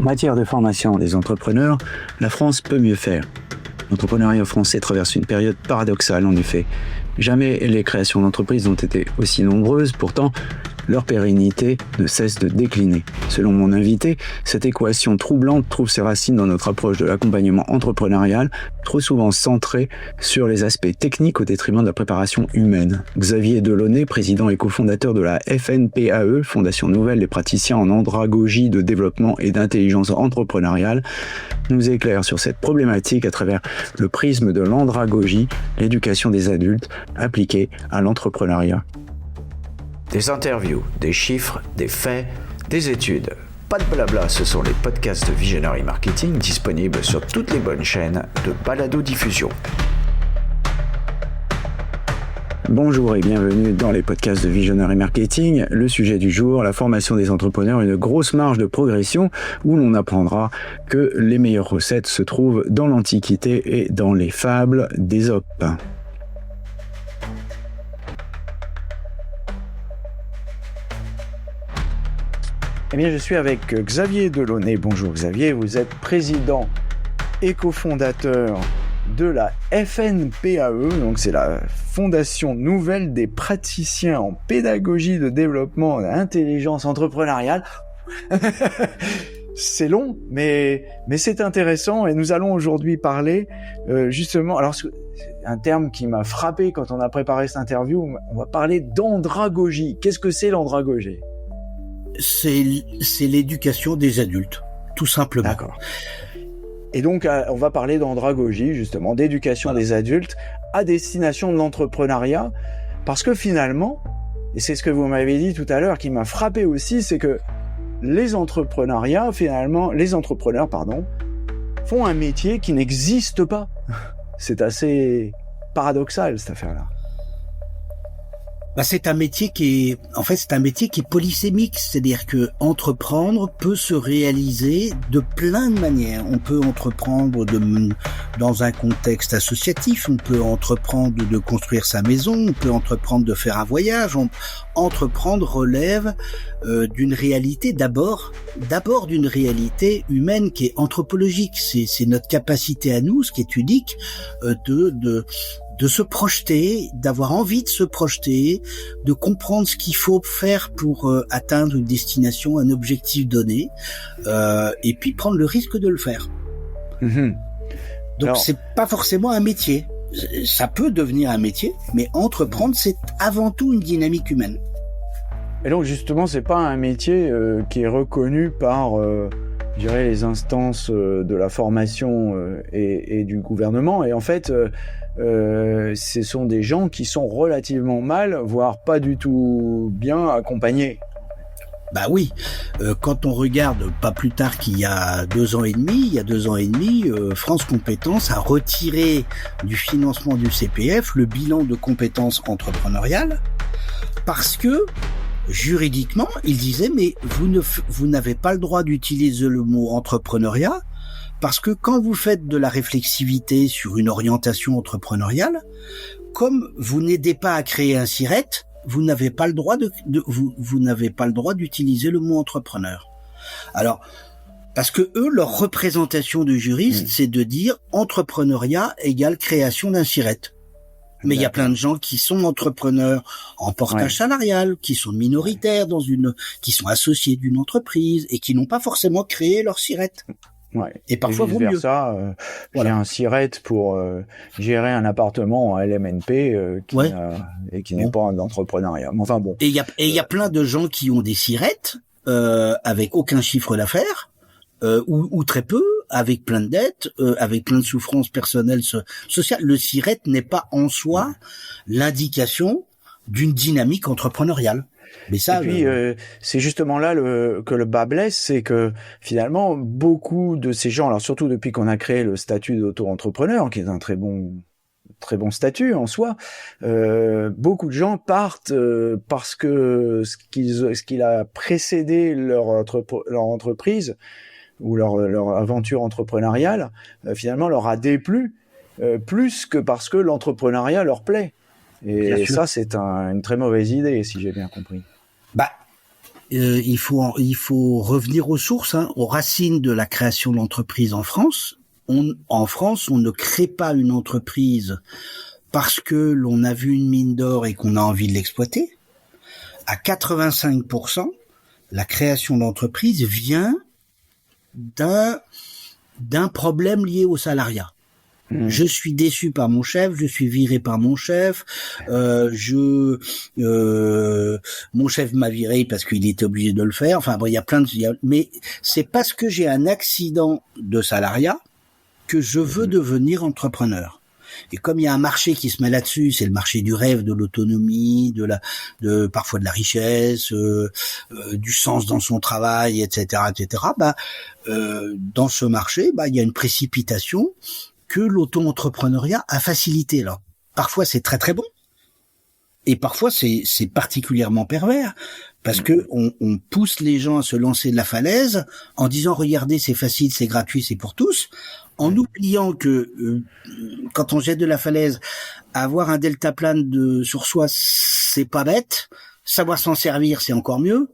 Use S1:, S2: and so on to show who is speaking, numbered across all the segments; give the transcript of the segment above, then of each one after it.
S1: matière de formation des entrepreneurs, la France peut mieux faire. L'entrepreneuriat français traverse une période paradoxale en effet. Jamais les créations d'entreprises n'ont été aussi nombreuses, pourtant leur pérennité ne cesse de décliner. Selon mon invité, cette équation troublante trouve ses racines dans notre approche de l'accompagnement entrepreneurial, trop souvent centrée sur les aspects techniques au détriment de la préparation humaine. Xavier Delaunay, président et cofondateur de la FNPAE, Fondation Nouvelle des praticiens en andragogie de développement et d'intelligence entrepreneuriale, nous éclaire sur cette problématique à travers le prisme de l'andragogie, l'éducation des adultes appliquée à l'entrepreneuriat.
S2: Des interviews, des chiffres, des faits, des études. Pas de blabla, ce sont les podcasts de Visionary Marketing disponibles sur toutes les bonnes chaînes de balado-diffusion.
S1: Bonjour et bienvenue dans les podcasts de Visionary Marketing. Le sujet du jour, la formation des entrepreneurs, une grosse marge de progression où l'on apprendra que les meilleures recettes se trouvent dans l'Antiquité et dans les fables d'Ésope. Eh bien, je suis avec Xavier Delaunay. Bonjour Xavier, vous êtes président et cofondateur de la FNPAE, donc c'est la Fondation Nouvelle des praticiens en pédagogie de développement et d'intelligence entrepreneuriale. C'est long, mais c'est intéressant et nous allons aujourd'hui parler justement, alors un terme qui m'a frappé quand on a préparé cette interview, on va parler d'andragogie. Qu'est-ce que c'est l'andragogie ?
S3: C'est l'éducation des adultes, tout simplement.
S1: D'accord. Et donc, on va parler d'andragogie, justement, d'éducation des adultes à destination de l'entrepreneuriat, parce que finalement, et c'est ce que vous m'avez dit tout à l'heure, qui m'a frappé aussi, c'est que les entrepreneurs, font un métier qui n'existe pas. C'est assez paradoxal, cette affaire-là.
S3: C'est un métier qui est polysémique, c'est-à-dire que entreprendre peut se réaliser de plein de manières. On peut entreprendre dans un contexte associatif, on peut entreprendre de construire sa maison, on peut entreprendre de faire un voyage. Entreprendre relève d'une réalité d'abord d'une réalité humaine qui est anthropologique. C'est notre capacité à nous, ce qui est unique, de se projeter, d'avoir envie de se projeter, de comprendre ce qu'il faut faire pour atteindre une destination, un objectif donné, et puis prendre le risque de le faire. Mmh. Donc c'est pas forcément un métier. Ça peut devenir un métier, mais entreprendre, c'est avant tout une dynamique humaine.
S1: Et donc justement, c'est pas un métier qui est reconnu par, je dirais, les instances de la formation et du gouvernement. Et en fait, ce sont des gens qui sont relativement mal, voire pas du tout bien accompagnés.
S3: Bah oui, quand on regarde pas plus tard qu'il y a 2 ans et demi, France Compétences a retiré du financement du CPF le bilan de compétences entrepreneuriales parce que juridiquement, il disait mais vous n'avez pas le droit d'utiliser le mot entrepreneuriat parce que quand vous faites de la réflexivité sur une orientation entrepreneuriale, comme vous n'aidez pas à créer un SIRET, vous n'avez pas le droit vous n'avez pas le droit d'utiliser le mot entrepreneur. Alors, parce que eux, leur représentation de juriste, c'est de dire entrepreneuriat égale création d'un SIRET. Mais il y a plein de gens qui sont entrepreneurs en portage salarial, qui sont minoritaires qui sont associés d'une entreprise et qui n'ont pas forcément créé leur SIRET.
S1: Ouais.
S3: Et parfois vaut mieux.
S1: J'ai un SIRET pour gérer un appartement en LMNP qui n'est pas un entrepreneuriat. Enfin bon.
S3: Et il y a plein de gens qui ont des SIRET avec aucun chiffre d'affaires ou très peu, avec plein de dettes, avec plein de souffrances personnelles sociales. Le SIRET n'est pas en soi l'indication d'une dynamique entrepreneuriale. Mais ça,
S1: et puis c'est justement là que le bas blesse, c'est que finalement beaucoup de ces gens, alors surtout depuis qu'on a créé le statut d'auto-entrepreneur, qui est un très bon statut en soi, beaucoup de gens partent parce que ce qui a précédé leur entreprise ou leur aventure entrepreneuriale finalement leur a déplu plus que parce que l'entrepreneuriat leur plaît. Et ça, c'est une très mauvaise idée, si j'ai bien compris.
S3: il faut revenir aux sources, hein, aux racines de la création d'entreprises en France. En France, on ne crée pas une entreprise parce que l'on a vu une mine d'or et qu'on a envie de l'exploiter. À 85%, la création d'entreprise vient d'un problème lié au salariat. Je suis déçu par mon chef, je suis viré par mon chef, mon chef m'a viré parce qu'il était obligé de le faire. Enfin bon, il y a plein de, mais c'est parce que j'ai un accident de salariat que je veux devenir entrepreneur. Et comme il y a un marché qui se met là-dessus, c'est le marché du rêve, de l'autonomie, parfois de la richesse, du sens dans son travail, etc., etc. Dans ce marché, il y a une précipitation que l'auto-entrepreneuriat a facilité. Alors, parfois c'est très très bon, et parfois c'est particulièrement pervers, parce que on pousse les gens à se lancer de la falaise en disant regardez, c'est facile, c'est gratuit, c'est pour tous, en oubliant que quand on jette de la falaise, avoir un deltaplane sur soi, c'est pas bête, savoir s'en servir, c'est encore mieux,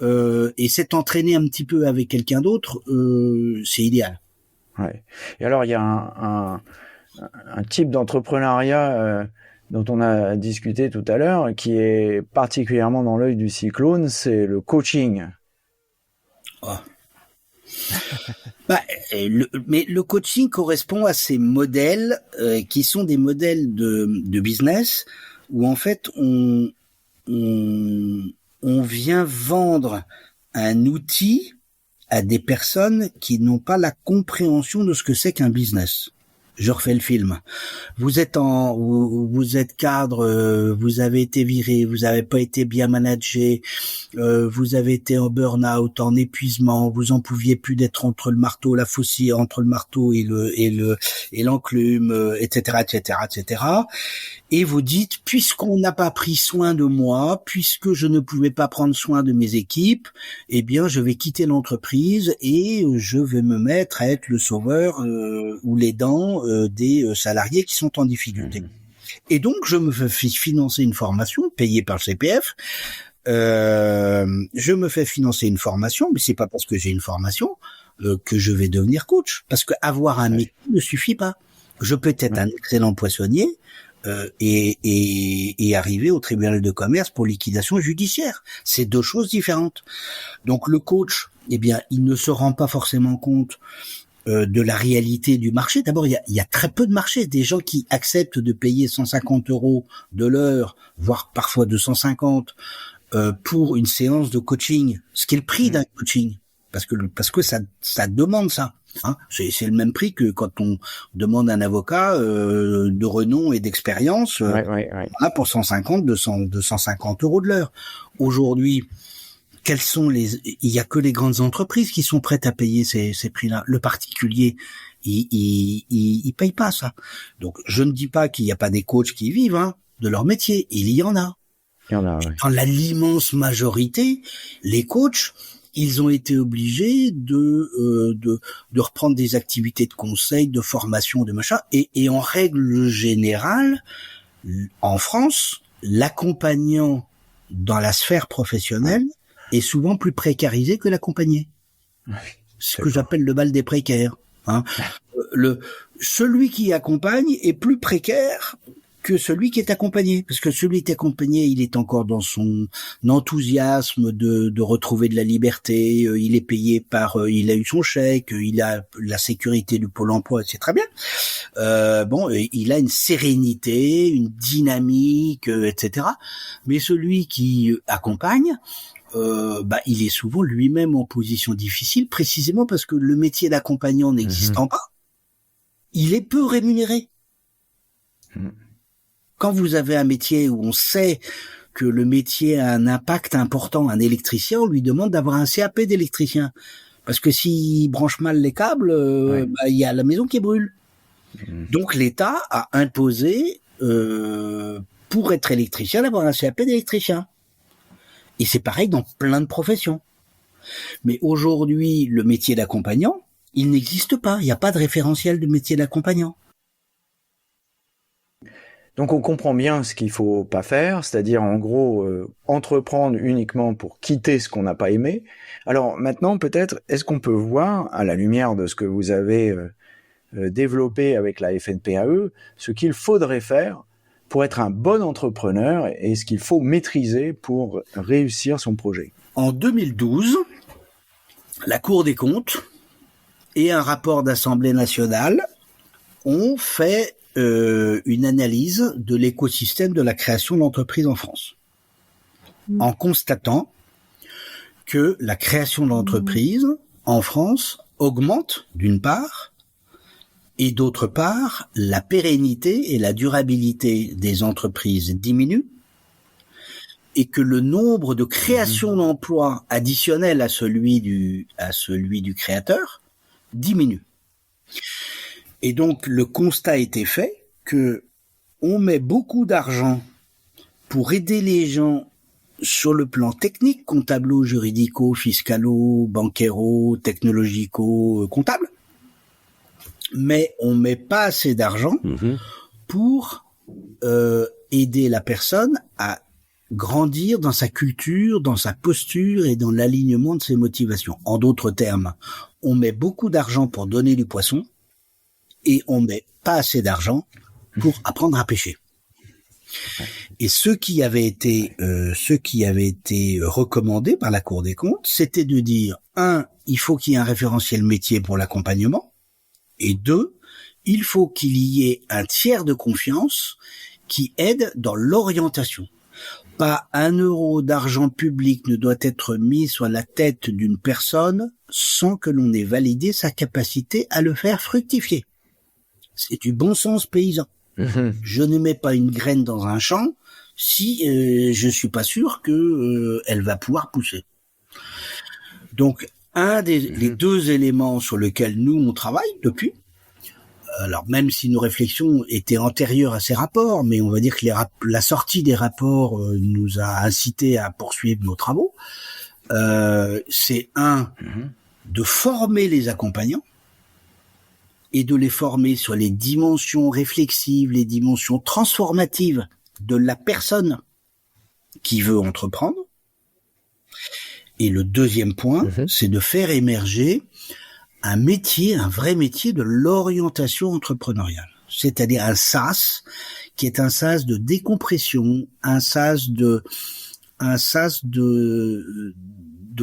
S3: et s'être entraîné un petit peu avec quelqu'un d'autre, c'est idéal.
S1: Ouais. Et alors, il y a un type d'entrepreneuriat dont on a discuté tout à l'heure, qui est particulièrement dans l'œil du cyclone, c'est le coaching.
S3: Oh. Mais le coaching correspond à ces modèles qui sont des modèles de business où en fait on vient vendre un outil à des personnes qui n'ont pas la compréhension de ce que c'est qu'un business. Je refais le film. Vous êtes cadre, vous avez été viré, vous avez pas été bien managé, vous avez été en burn-out, en épuisement, vous en pouviez plus d'être entre le marteau, la faucille, entre le marteau et l'enclume, etc., etc., etc. Et vous dites, puisqu'on n'a pas pris soin de moi, puisque je ne pouvais pas prendre soin de mes équipes, eh bien, je vais quitter l'entreprise et je vais me mettre à être le sauveur ou l'aidant des salariés qui sont en difficulté. Et donc, je me fais financer une formation payée par le CPF. Je me fais financer une formation, mais c'est pas parce que j'ai une formation que je vais devenir coach. Parce que avoir un métier ne suffit pas. Je peux être un excellent poissonnier et arriver au tribunal de commerce pour liquidation judiciaire. C'est deux choses différentes. Donc le coach, eh bien, il ne se rend pas forcément compte de la réalité du marché. D'abord, il y a très peu de marché. Des gens qui acceptent de payer 150 € de l'heure, voire parfois 250 pour une séance de coaching. Ce qui est le prix d'un coaching, parce que ça demande ça. Hein, c'est le même prix que quand on demande un avocat de renom et d'expérience pour 150, 250 € de l'heure. Aujourd'hui, il y a que les grandes entreprises qui sont prêtes à payer ces prix-là. Le particulier, il paye pas ça. Donc, je ne dis pas qu'il n'y a pas des coachs qui vivent de leur métier. Il y en a. Dans l'immense majorité, les coachs, ils ont été obligés de reprendre des activités de conseil, de formation, de machin. Et en règle générale, en France, l'accompagnant dans la sphère professionnelle est souvent plus précarisé que l'accompagné. Ce que j'appelle le bal des précaires. Celui qui accompagne est plus précaire que celui qui est accompagné, parce que celui qui est accompagné, il est encore dans son enthousiasme de retrouver de la liberté, il est payé il a eu son chèque, il a la sécurité du Pôle emploi, c'est très bien. Il a une sérénité, une dynamique, etc. Mais celui qui accompagne, il est souvent lui-même en position difficile, précisément parce que le métier d'accompagnant n'existant pas, il est peu rémunéré. Quand vous avez un métier où on sait que le métier a un impact important, un électricien, on lui demande d'avoir un CAP d'électricien. Parce que s'il branche mal les câbles, il y a la maison qui brûle. Donc l'État a imposé, pour être électricien, d'avoir un CAP d'électricien. Et c'est pareil dans plein de professions. Mais aujourd'hui, le métier d'accompagnant, il n'existe pas. Il n'y a pas de référentiel de métier d'accompagnant.
S1: Donc on comprend bien ce qu'il faut pas faire, c'est-à-dire en gros entreprendre uniquement pour quitter ce qu'on n'a pas aimé. Alors maintenant peut-être, est-ce qu'on peut voir, à la lumière de ce que vous avez développé avec la FNPAE, ce qu'il faudrait faire pour être un bon entrepreneur et ce qu'il faut maîtriser pour réussir son projet?
S3: En 2012, la Cour des comptes et un rapport d'Assemblée nationale ont fait une analyse de l'écosystème de la création d'entreprises en France, en constatant que la création d'entreprises en France augmente d'une part, et d'autre part, la pérennité et la durabilité des entreprises diminuent, et que le nombre de créations d'emplois additionnels à celui du créateur diminue. Et donc, le constat a été fait que on met beaucoup d'argent pour aider les gens sur le plan technique, comptable, juridico, fiscalo, bancairo, technologico, comptable, mais on met pas assez d'argent pour aider la personne à grandir dans sa culture, dans sa posture et dans l'alignement de ses motivations. En d'autres termes, on met beaucoup d'argent pour donner du poisson, et on met pas assez d'argent pour apprendre à pêcher. Et ce qui avait été recommandé par la Cour des comptes, c'était de dire, 1, il faut qu'il y ait un référentiel métier pour l'accompagnement, et 2, il faut qu'il y ait un tiers de confiance qui aide dans l'orientation. Pas 1 euro d'argent public ne doit être mis sur la tête d'une personne sans que l'on ait validé sa capacité à le faire fructifier. C'est du bon sens paysan. Je ne mets pas une graine dans un champ si je suis pas sûr que elle va pouvoir pousser. Donc les 2 éléments sur lesquels nous on travaille depuis, alors même si nos réflexions étaient antérieures à ces rapports, mais on va dire que la sortie des rapports nous a incité à poursuivre nos travaux, c'est de former les accompagnants et de les former sur les dimensions réflexives, les dimensions transformatives de la personne qui veut entreprendre. Et le deuxième point, c'est de faire émerger un vrai métier de l'orientation entrepreneuriale. C'est-à-dire un SaaS, qui est un SaaS de décompression, un SaaS de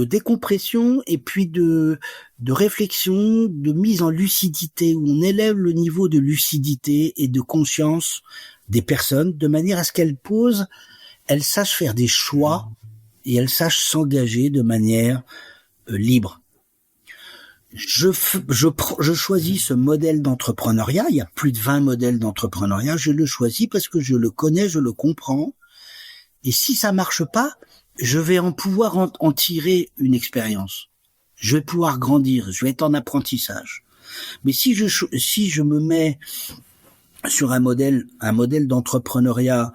S3: décompression et puis de réflexion, de mise en lucidité, où on élève le niveau de lucidité et de conscience des personnes de manière à ce qu'elles sachent faire des choix et elles sachent s'engager de manière libre. Je choisis ce modèle d'entrepreneuriat. Il y a plus de 20 modèles d'entrepreneuriat. Je le choisis parce que je le connais, je le comprends. Et si ça marche pas, je vais pouvoir en tirer une expérience. Je vais pouvoir grandir. Je vais être en apprentissage. Mais si je me mets sur un modèle d'entrepreneuriat,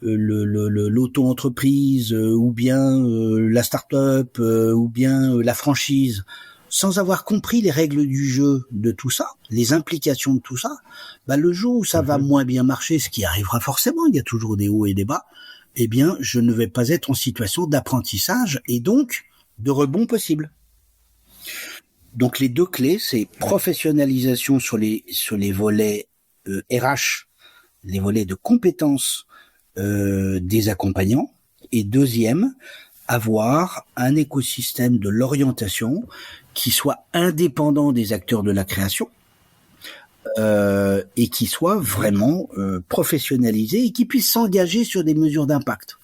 S3: l'auto-entreprise, ou bien la start-up, ou bien la franchise, sans avoir compris les règles du jeu de tout ça, les implications de tout ça, le jour où ça va moins bien marcher, ce qui arrivera forcément, il y a toujours des hauts et des bas, eh bien, je ne vais pas être en situation d'apprentissage et donc de rebond possible. Donc les 2 clés, c'est professionnalisation sur les volets RH, les volets de compétences des accompagnants, et deuxième, avoir un écosystème de l'orientation qui soit indépendant des acteurs de la création et qui soit vraiment professionnalisé et qui puisse s'engager sur des mesures d'impact.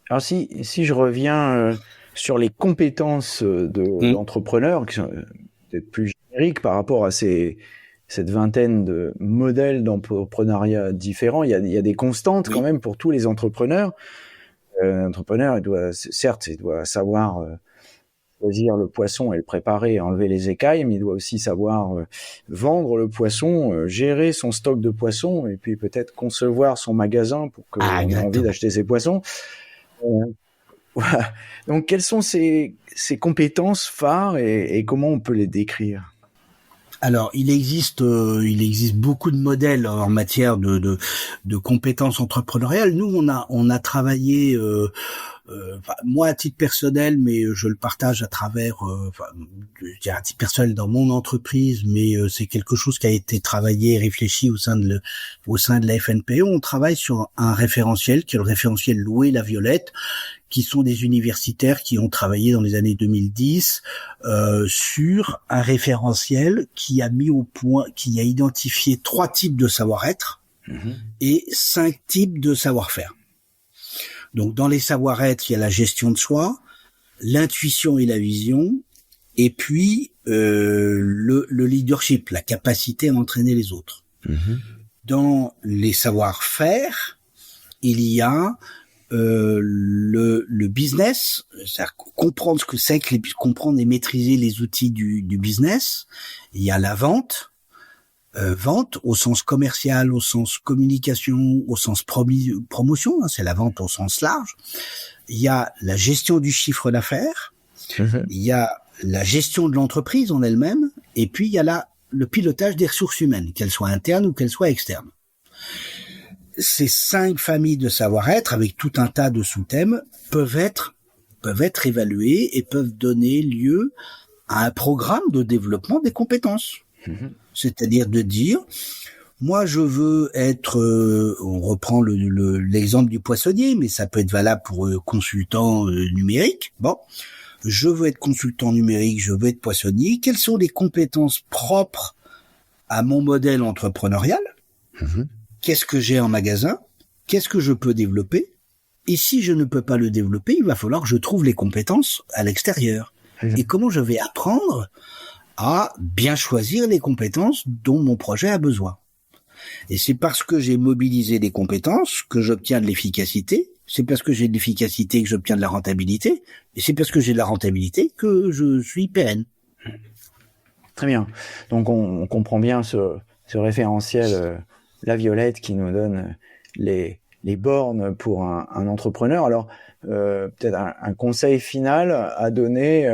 S1: Alors si je reviens sur les compétences de l'entrepreneur, qui sont peut-être plus génériques par rapport à cette vingtaine de modèles d'entrepreneuriat différents, il y a des constantes quand même pour tous les entrepreneurs. L'entrepreneur, il doit savoir choisir le poisson et le préparer, enlever les écailles, mais il doit aussi savoir vendre le poisson, gérer son stock de poissons, et puis peut-être concevoir son magasin pour qu'on ait envie d'acheter ses poissons. Voilà. Donc, quelles sont ces compétences phares et comment on peut les décrire?
S3: Alors, il existe beaucoup de modèles en matière de compétences entrepreneuriales. Nous, on a travaillé, moi à titre personnel, mais je le partage à travers, je dirais à titre personnel dans mon entreprise, mais c'est quelque chose qui a été travaillé et réfléchi au sein de la FNPE. On travaille sur un référentiel qui est le référentiel Loué la Violette, qui sont des universitaires qui ont travaillé dans les années 2010 sur un référentiel qui a mis au point, qui a identifié 3 types de savoir-être et 5 types de savoir-faire. Donc dans les savoir-être, il y a la gestion de soi, l'intuition et la vision, et puis le leadership, la capacité à entraîner les autres. Dans les savoir-faire, il y a le business, c'est-à-dire comprendre ce que c'est que comprendre et maîtriser les outils du business. Il y a la vente, vente au sens commercial, au sens communication, au sens promotion, hein, c'est la vente au sens large. Il y a la gestion du chiffre d'affaires, il y a la gestion de l'entreprise en elle-même, et puis il y a le pilotage des ressources humaines, qu'elles soient internes ou qu'elles soient externes. Ces 5 familles de savoir-être, avec tout un tas de sous-thèmes, peuvent être évaluées et peuvent donner lieu à un programme de développement des compétences. C'est-à-dire de dire, moi je veux être, on reprend l'exemple du poissonnier, mais ça peut être valable pour consultant numérique. Bon, je veux être consultant numérique, je veux être poissonnier. Quelles sont les compétences propres à mon modèle entrepreneurial ? Qu'est-ce que j'ai en magasin? Qu'est-ce que je peux développer? Et si je ne peux pas le développer, il va falloir que je trouve les compétences à l'extérieur. Et comment je vais apprendre à bien choisir les compétences dont mon projet a besoin? Et c'est parce que j'ai mobilisé des compétences que j'obtiens de l'efficacité. C'est parce que j'ai de l'efficacité que j'obtiens de la rentabilité. Et c'est parce que j'ai de la rentabilité que je suis pérenne.
S1: Très bien. Donc on comprend bien ce référentiel La Violette qui nous donne les bornes pour un entrepreneur. Alors, peut-être un conseil final à donner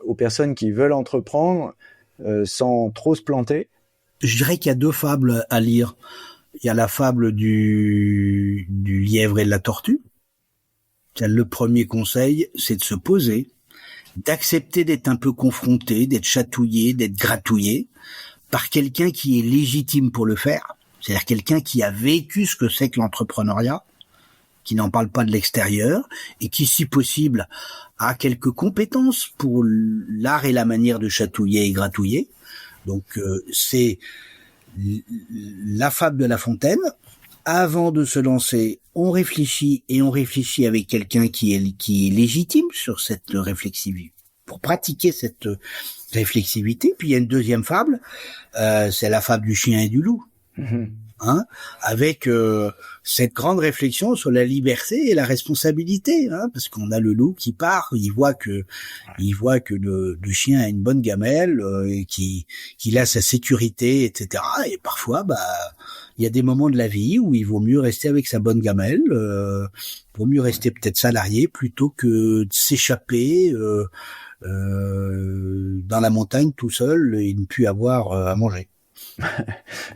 S1: aux personnes qui veulent entreprendre sans trop se planter.
S3: Je dirais qu'il y a 2 fables à lire. Il y a la fable du lièvre et de la tortue. Le premier conseil, c'est de se poser, d'accepter d'être un peu confronté, d'être chatouillé, d'être gratouillé par quelqu'un qui est légitime pour le faire. C'est-à-dire quelqu'un qui a vécu ce que c'est que l'entrepreneuriat, qui n'en parle pas de l'extérieur, et qui, si possible, a quelques compétences pour l'art et la manière de chatouiller et gratouiller. Donc, c'est la fable de La Fontaine. Avant de se lancer, on réfléchit, et on réfléchit avec quelqu'un qui est légitime sur cette réflexivité, pour pratiquer cette réflexivité. Puis il y a une deuxième fable, c'est la fable du chien et du loup. Hein, avec cette grande réflexion sur la liberté et la responsabilité, hein, parce qu'on a le loup qui part, il voit que le chien a une bonne gamelle et qu'il a sa sécurité, etc. Et parfois, il y a des moments de la vie où il vaut mieux rester avec sa bonne gamelle, vaut mieux rester peut-être salarié plutôt que de s'échapper dans la montagne tout seul et ne plus avoir à manger.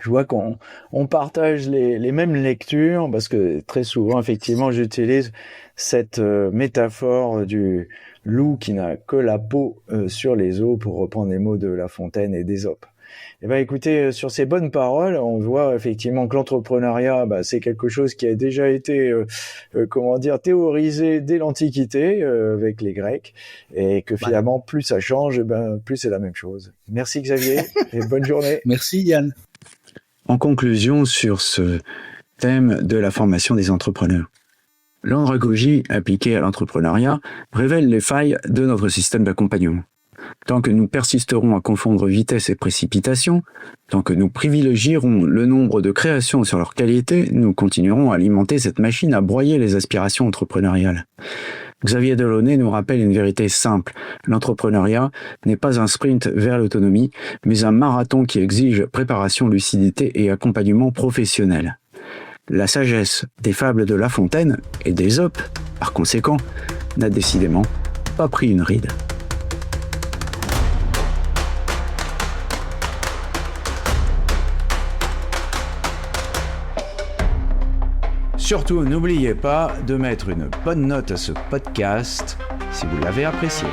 S1: Je vois qu'on partage les mêmes lectures parce que très souvent, effectivement, j'utilise cette métaphore du loup qui n'a que la peau sur les os pour reprendre les mots de La Fontaine et d'Ésope. Eh ben, écoutez, sur ces bonnes paroles, on voit effectivement que l'entrepreneuriat, c'est quelque chose qui a déjà été, théorisé dès l'Antiquité avec les Grecs, et que finalement, plus ça change, plus c'est la même chose. Merci Xavier, et bonne journée.
S3: Merci Yann.
S1: En conclusion sur ce thème de la formation des entrepreneurs, l'andragogie appliquée à l'entrepreneuriat révèle les failles de notre système d'accompagnement. Tant que nous persisterons à confondre vitesse et précipitation, tant que nous privilégierons le nombre de créations sur leur qualité, nous continuerons à alimenter cette machine à broyer les aspirations entrepreneuriales. Xavier Delaunay nous rappelle une vérité simple. L'entrepreneuriat n'est pas un sprint vers l'autonomie, mais un marathon qui exige préparation, lucidité et accompagnement professionnel. La sagesse des fables de La Fontaine et d'Ésope, par conséquent, n'a décidément pas pris une ride. surtout, n'oubliez pas de mettre une bonne note à ce podcast si vous l'avez apprécié.